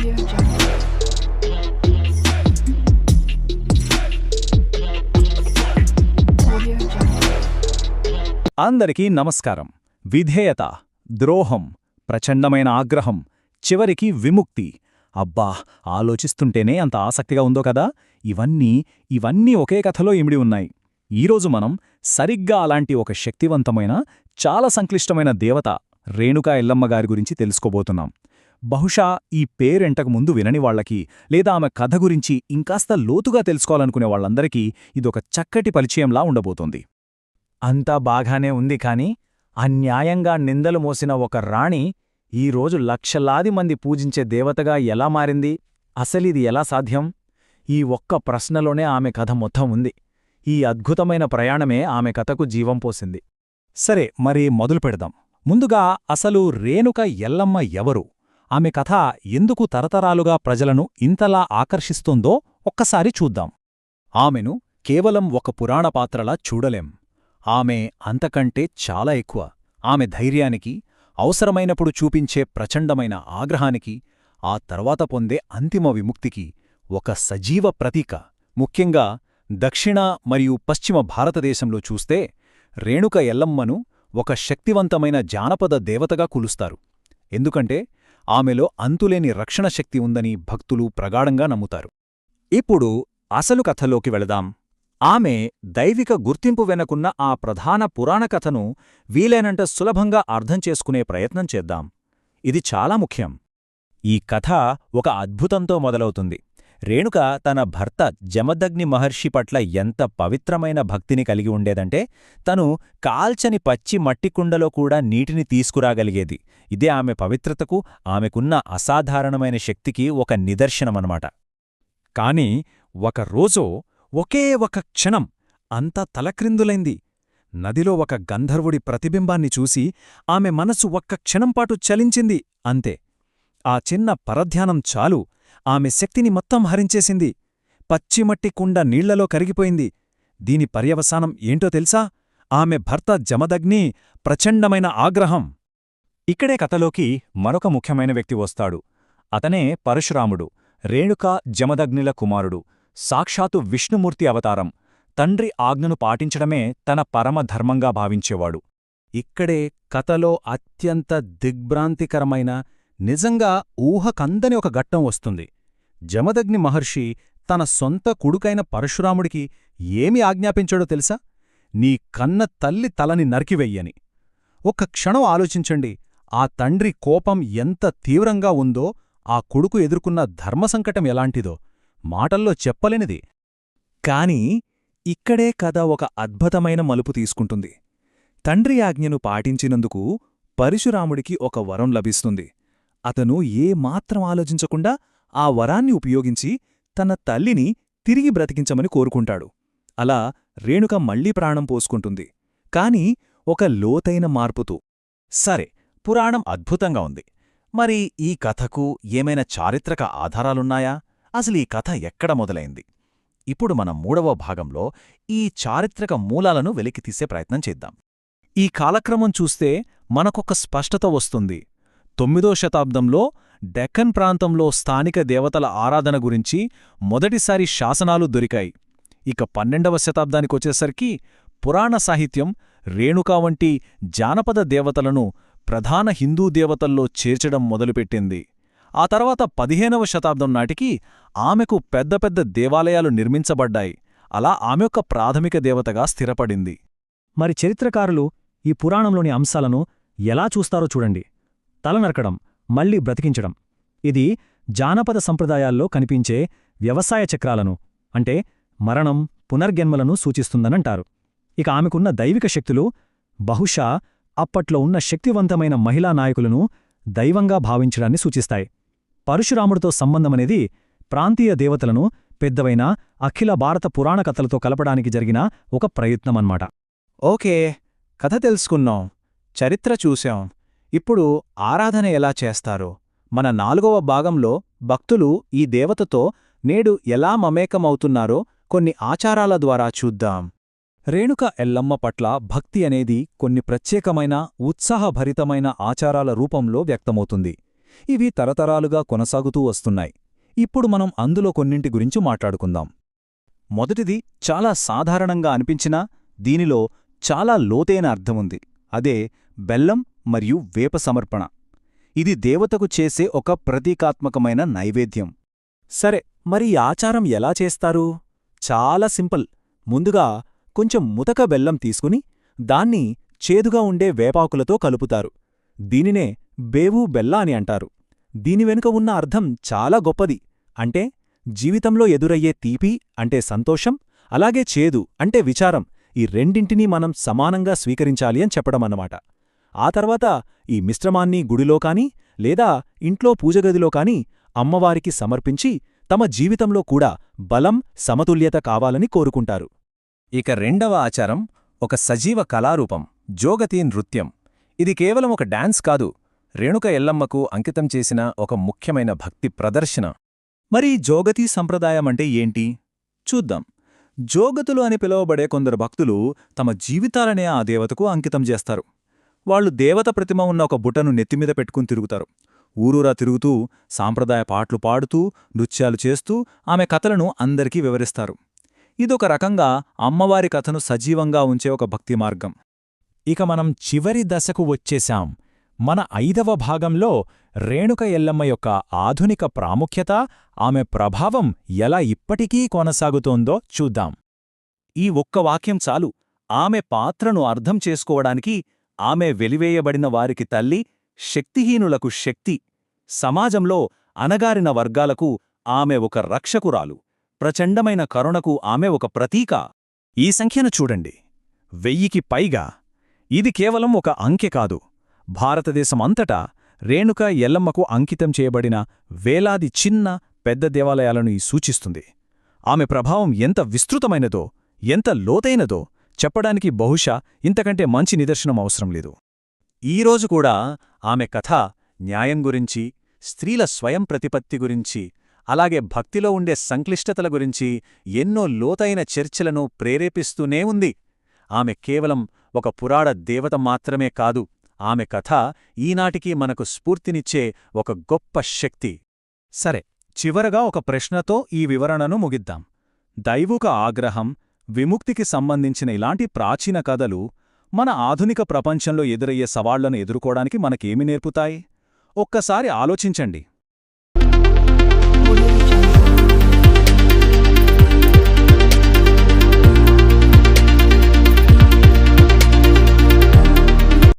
Audio Jungle. Audio Jungle. అందరికీ నమస్కారం. విధేయత, ద్రోహం, ప్రచండమైన ఆగ్రహం, చివరికి విముక్తి. అబ్బా, ఆలోచిస్తుంటేనే అంత ఆసక్తిగా ఉందో కదా. ఇవన్నీ ఒకే కథలో ఇమిడి ఉన్నాయి. ఈరోజు మనం సరిగ్గా అలాంటి ఒక శక్తివంతమైన, చాలా సంక్లిష్టమైన దేవత రేణుకా ఎల్లమ్మ గారి గురించి తెలుసుకోబోతున్నాం. బహుశా ఈ పేరెంటకు ముందు వినని వాళ్లకి, లేదా ఆమె కథ గురించి ఇంకాస్త లోతుగా తెలుసుకోవాలనుకునే వాళ్లందరికీ ఇదొక చక్కటి పరిచయంలా ఉండబోతోంది. అంతా బాగానే ఉంది కాని, అన్యాయంగా నిందలు మోసిన ఒక రాణి ఈరోజు లక్షలాది మంది పూజించే దేవతగా ఎలా మారింది? అసలిది ఎలా సాధ్యం? ఈ ఒక్క ప్రశ్నలోనే ఆమె కథ మొత్తం ఉంది. ఈ అద్భుతమైన ప్రయాణమే ఆమె కథకు జీవం పోసింది. సరే, మరి మొదలు పెడదాం. ముందుగా అసలు రేణుక ఎల్లమ్మ ఎవరు? ఆమె కథ ఎందుకు తరతరాలుగా ప్రజలను ఇంతలా ఆకర్షిస్తోందో ఒక్కసారి చూద్దాం. ఆమెను కేవలం ఒక పురాణ పాత్రలా చూడలేం. ఆమె అంతకంటే చాలా ఎక్కువ. ఆమె ధైర్యానికి, అవసరమైనప్పుడు చూపించే ప్రచండమైన ఆగ్రహానికి, ఆ తర్వాత పొందే అంతిమ విముక్తికి ఒక సజీవ ప్రతీక. ముఖ్యంగా దక్షిణ మరియు పశ్చిమ భారతదేశంలో చూస్తే రేణుక ఎల్లమ్మను ఒక శక్తివంతమైన జానపద దేవతగా కొలుస్తారు. ఎందుకంటే ఆమెలో అంతులేని రక్షణ శక్తి ఉందని భక్తులు ప్రగాఢంగా నమ్ముతారు. ఇప్పుడు అసలు కథలోకి వెళదాం. ఆమె దైవిక గుర్తింపు వెనకున్న ఆ ప్రధాన పురాణ కథను వీలైనంత సులభంగా అర్థం చేసుకునే ప్రయత్నం చేద్దాం. ఇది చాలా ముఖ్యం. ఈ కథ ఒక అద్భుతంతో మొదలవుతుంది. రేణుక తన భర్త జమదగ్ని మహర్షి పట్ల ఎంత పవిత్రమైన భక్తిని కలిగి ఉండేదంటే, తను కాల్చని పచ్చి మట్టికుండలో కూడా నీటిని తీసుకురాగలిగేది. ఇదే ఆమె పవిత్రతకు, ఆమెకున్న అసాధారణమైన శక్తికి ఒక నిదర్శనమన్నమాట. కాని ఒకరోజో, ఒకే ఒక క్షణం అంతా తలక్రిందులైంది. నదిలో ఒక గంధర్వుడి ప్రతిబింబాన్ని చూసి ఆమె మనసు ఒక్క క్షణంపాటు చలించింది, అంతే. ఆ చిన్న పరధ్యానం చాలు ఆమె శక్తిని మొత్తం హరించేసింది. పచ్చిమట్టి కుండ నీళ్లలో కరిగిపోయింది. దీని పర్యవసానం ఏంటో తెలుసా? ఆమె భర్త జమదగ్ని ప్రచండమైన ఆగ్రహం. ఇక్కడే కథలోకి మరొక ముఖ్యమైన వ్యక్తి వస్తాడు. అతనే పరశురాముడు, రేణుకా జమదగ్నిల కుమారుడు, సాక్షాత్తు విష్ణుమూర్తి అవతారం. తండ్రి ఆజ్ఞను పాటించడమే తన పరమధర్మంగా భావించేవాడు. ఇక్కడే కథలో అత్యంత దిగ్భ్రాంతికరమైన, నిజంగా ఊహకందని ఒక ఘట్టం వస్తుంది. జమదగ్ని మహర్షి తన సొంత కొడుకైన పరశురాముడికి ఏమి ఆజ్ఞాపించాడో తెలుసా? నీ కన్న తల్లి తలని నరికివెయ్యని. ఒక్క క్షణం ఆలోచించండి. ఆ తండ్రి కోపం ఎంత తీవ్రంగా ఉందో, ఆ కొడుకు ఎదుర్కొన్న ధర్మసంకటం ఎలాంటిదో మాటల్లో చెప్పలేనిది. కాని ఇక్కడే కథ ఒక అద్భుతమైన మలుపు తీసుకుంటుంది. తండ్రి ఆజ్ఞను పాటించినందుకు పరశురాముడికి ఒక వరం లభిస్తుంది. అతను ఏమాత్రం ఆలోచించకుండా ఆ వరాన్ని ఉపయోగించి తన తల్లిని తిరిగి బ్రతికించమని కోరుకుంటాడు. అలా రేణుక మళ్లీ ప్రాణం పోసుకుంటుంది. కాని ఒక లోతైన మార్పుతో. సరే, పురాణం అద్భుతంగా ఉంది. మరి ఈ కథకు ఏమైనా చారిత్రక ఆధారాలున్నాయా? అసలీ కథ ఎక్కడ మొదలైంది? ఇప్పుడు మనం 3వ భాగంలో ఈ చారిత్రక మూలాలను వెలికితీసే ప్రయత్నం చేద్దాం. ఈ కాలక్రమం చూస్తే మనకొక స్పష్టత వస్తుంది. 9వ శతాబ్దంలో డెక్కన్ ప్రాంతంలో స్థానిక దేవతల ఆరాధన గురించి మొదటిసారి శాసనాలు దొరికాయి. ఇక 12వ శతాబ్దానికొచ్చేసరికి పురాణ సాహిత్యం రేణుకా వంటి జానపద దేవతలను ప్రధాన హిందూ దేవతల్లో చేర్చడం మొదలుపెట్టింది. ఆ తర్వాత 15వ శతాబ్దం నాటికి ఆమెకు పెద్ద పెద్ద దేవాలయాలు నిర్మించబడ్డాయి. అలా ఆమె ఒక ప్రాథమిక దేవతగా స్థిరపడింది. మరి చరిత్రకారులు ఈ పురాణంలోని అంశాలను ఎలా చూస్తారో చూడండి. తల నరకడం, మళ్లీ బ్రతికించడం, ఇది జానపద సంప్రదాయాల్లో కనిపించే వ్యవసాయ చక్రాలను, అంటే మరణం, పునర్జన్మలను సూచిస్తుందనంటారు. ఇక ఆమెకున్న దైవిక శక్తులు బహుశా అప్పట్లో ఉన్న శక్తివంతమైన మహిళా నాయకులను దైవంగా భావించడాన్ని సూచిస్తాయి. పరశురాముడితో సంబంధమనేది ప్రాంతీయ దేవతలను పెద్దవైన అఖిల భారత పురాణ కథలతో కలపడానికి జరిగిన ఒక ప్రయత్నమన్నమాట. ఓకే, కథ తెలుసుకున్నాం, చరిత్ర చూశాం. ఇప్పుడు ఆరాధన ఎలా చేస్తారో, మన 4వ భాగంలో భక్తులు ఈ దేవతతో నేడు ఎలా మమేకమవుతున్నారో కొన్ని ఆచారాల ద్వారా చూద్దాం. రేణుక ఎల్లమ్మ పట్ల భక్తి అనేది కొన్ని ప్రత్యేకమైన, ఉత్సాహభరితమైన ఆచారాల రూపంలో వ్యక్తమవుతుంది. ఇవి తరతరాలుగా కొనసాగుతూ వస్తున్నాయి. ఇప్పుడు మనం అందులో కొన్నింటి గురించి మాట్లాడుకుందాం. మొదటిది చాలా సాధారణంగా అనిపించినా దీనిలో చాలా లోతైన అర్థముంది. అదే బెల్లం మరియు వేప సమర్పణ. ఇది దేవతకు చేసే ఒక ప్రతీకాత్మకమైన నైవేద్యం. సరే, మరి ఈ ఆచారం ఎలా చేస్తారు? చాలా సింపుల్. ముందుగా కొంచెం ముతక బెల్లం తీసుకుని దాన్ని చేదుగా ఉండే వేపాకులతో కలుపుతారు. దీనినే బేవు బెల్ల అని అంటారు. దీని వెనుక ఉన్న అర్థం చాలా గొప్పది. అంటే జీవితంలో ఎదురయ్యే తీపి అంటే సంతోషం, అలాగే చేదు అంటే విచారం, ఈ రెండింటినీ మనం సమానంగా స్వీకరించాలి అని చెప్పడమన్నమాట. ఆ తర్వాత ఈ మిశ్రమాన్ని గుడిలో కాని లేదా ఇంట్లో పూజగదిలో కాని అమ్మవారికి సమర్పించి తమ జీవితంలో కూడా బలం, సమతుల్యత కావాలని కోరుకుంటారు. ఇక రెండవ ఆచారం ఒక సజీవ కళారూపం, జోగతి నృత్యం. ఇది కేవలం ఒక డాన్స్ కాదు, రేణుక ఎల్లమ్మకు అంకితం చేసిన ఒక ముఖ్యమైన భక్తి ప్రదర్శన. మరి జోగతి సంప్రదాయమంటే ఏంటి? చూద్దాం. జోగతులు అని పిలువబడే కొందరు భక్తులు తమ జీవితాలనే ఆ దేవతకు అంకితం చేస్తారు. వాళ్లు దేవత ప్రతిమ ఉన్న ఒక బుట్టను నెత్తిమీద పెట్టుకుని తిరుగుతారు. ఊరూరా తిరుగుతూ సాంప్రదాయ పాటలు పాడుతూ నృత్యాలు చేస్తూ ఆమె కథలను అందరికీ వివరిస్తారు. ఇదొక రకంగా అమ్మవారి కథను సజీవంగా ఉంచే ఒక భక్తి మార్గం. ఇక మనం చివరి దశకు వచ్చేశాం. మన 5వ భాగంలో రేణుక ఎల్లమ్మ యొక్క ఆధునిక ప్రాముఖ్యత, ఆమె ప్రభావం ఎలా ఇప్పటికీ కొనసాగుతోందో చూద్దాం. ఈ ఒక్క వాక్యం చాలు ఆమె పాత్రను అర్థం చేసుకోవడానికి. ఆమె వెలివేయబడిన వారికి తల్లి, శక్తిహీనులకు శక్తి, సమాజంలో అణగారిన వర్గాలకు ఆమె ఒక రక్షకురాలు, ప్రచండమైన కరుణకు ఆమె ఒక ప్రతీక. ఈ సంఖ్యను చూడండి, 1000కి పైగా. ఇది కేవలం ఒక అంకె కాదు. భారతదేశమంతటా రేణుక ఎల్లమ్మకు అంకితం చేయబడిన వేలాది చిన్న, పెద్ద దేవాలయాలను సూచిస్తుంది. ఆమె ప్రభావం ఎంత విస్తృతమైనదో, ఎంత లోతైనదో చెప్పడానికి బహుశా ఇంతకంటే మంచి నిదర్శనం అవసరం లేదు. ఈరోజు కూడా ఆమె కథ న్యాయం గురించి, స్త్రీల స్వయం ప్రతిపత్తి గురించి, అలాగే భక్తిలో ఉండే సంక్లిష్టతల గురించి ఎన్నో లోతైన చర్చలను ప్రేరేపిస్తూనే ఉంది. ఆమె కేవలం ఒక పురాణ దేవత మాత్రమే కాదు, ఆమె కథ ఈనాటికి మనకు స్ఫూర్తినిచ్చే ఒక గొప్ప శక్తి. సరే, చివరగా ఒక ప్రశ్నతో ఈ వివరణను ముగిద్దాం. దైవిక ఆగ్రహం, విముక్తికి సంబంధించిన ఇలాంటి ప్రాచీన కథలు మన ఆధునిక ప్రపంచంలో ఎదురయ్యే సవాళ్లను ఎదుర్కోవడానికి మనకేమి నేర్పుతాయి? ఒక్కసారి ఆలోచించండి.